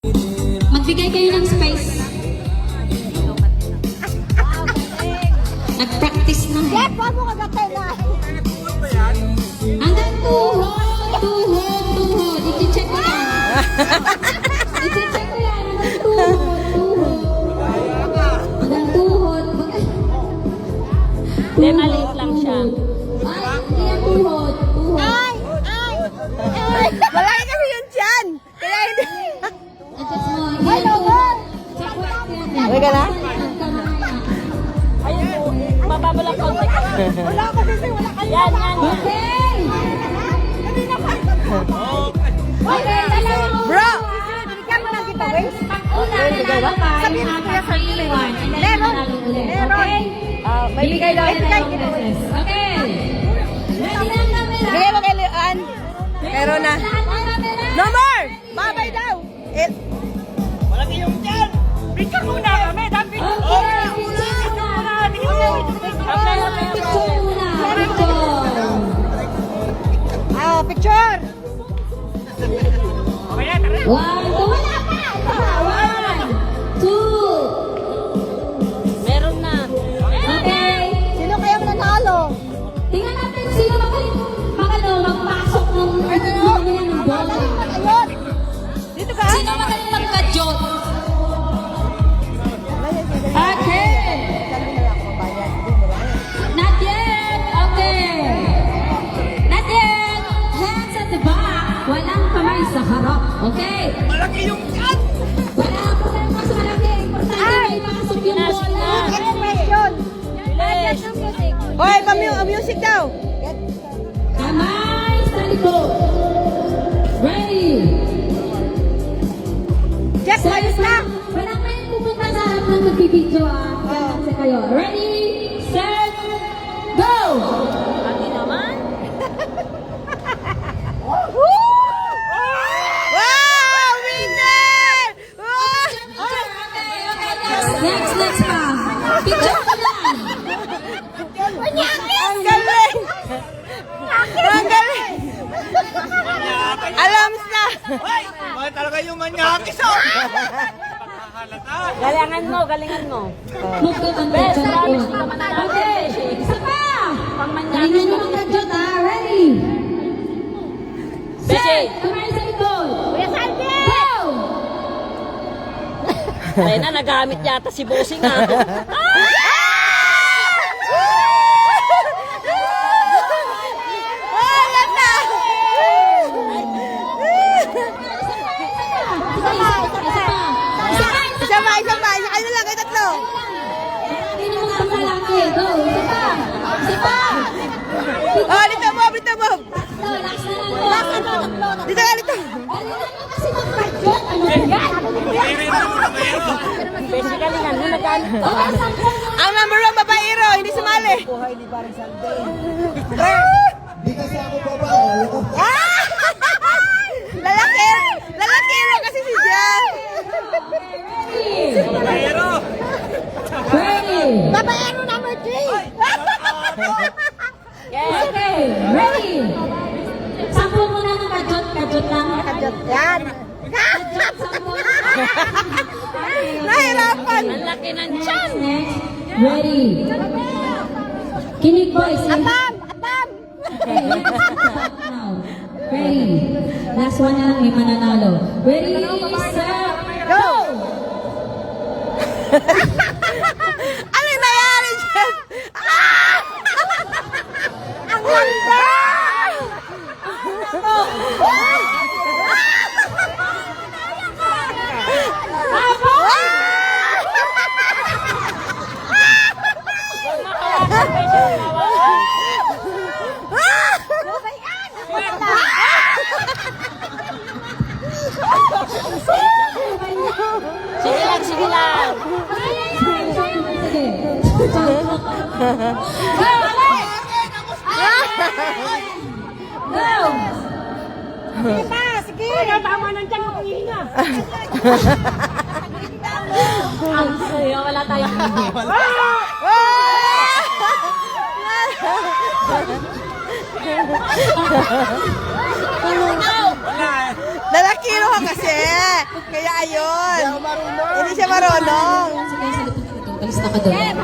Magbigay kayo ng space. Nag-practice na. Jeff, wag mo kagatay na. Hanggang tuhod. I-check ko yan. I-check ko yan. Hanggang tuhod. Hindi, maliit lang siya. Ay, hindi yan tuhod. Ay! Malaki kasi yun dyan. Kaya hindi. Adjust mo. Ay, Logan! Okay ka na? Ayun po, mababa lang konti. Wala ko kasi wala kayo. Yan. Okay! Okay, dalawa. Bro! Binigyan mo ng giveaways? Sabihin mo kuya sa Meron. May bigay daw yan ng beses. Okay. Ready na ang camera. Bigay mo kay Leon. Meron na. Lahat ng camera. No more! Babay daw. Malaki yung dyan! Picture muna kami! Okay, picture muna. Picture muna. Picture! Okay na, tara! One, two. Wala pa. One, two. Meron na. Okay. Sino kaya mananalo? Tingnan natin sino magpasok ng bola. Ayun! Dito ka? Sino magaling magka-jot? Okay. Not yet. Okay. Not yet. Hands at the back. Walang kamay sa harap. Okay. Malaki yung dyan! Wala po tayo mas malaki. Importante may pasok yung bola. Next question. Hoy, music daw. Kamay sa likod. Ready. Jeff, ayos na. Walang may pupunta sa harap ng magbibidyo Ganun sa kayo. Ready, set, go! Lagi naman. Wow! Winner! Next pa. Picture ko lang. Ang galing! Ang galing! Alams na! Ay! Mga talaga yung manyakis oh! Galingan mo. Move ka ng Okay, isa pa. Galingan mo magka-jot Ready? Beshi. Kamay sa likod. Kuya Salvi! Go! Ayun na, nagamit yata si Bossing ha. Isa pa! Isa kayo lang, kayo tatlo! Hindi naman ang lalaki. Go! Isa pa! Oh, dito mo! Last na lang. Dito ka, dito! Kasi mag-jot. Ano ba yan? Beshi, galingan mo, nagamit to. Ang number 1 babaero, hindi sumali! Di kasi ako babae. Ah! Lalaki rin kasi si Jeff! Pero! Ready? Babaero number 3! Okay, ready? Sample mo na ng kajot lang. Kajot yan! Nahirapan! Ang laki ng tiyan. Next, ready? Kinig boys. Atam! Okay, let's now. Ready? Last one na lang, may mananalo. Ready, set, Go! Ano yung nangyari, Jeff? Ah! Ang ganda! Sige lang. Sige. Go, Alex! Go! Sige! Tama ng tiyan mo, hihina. Ang sayo, wala tayong Lalaki kasi. Kaya ayun. Hindi ako marunong. Hindi siya marunong. Sige, sa likod ka doon. Kalis na ka doon.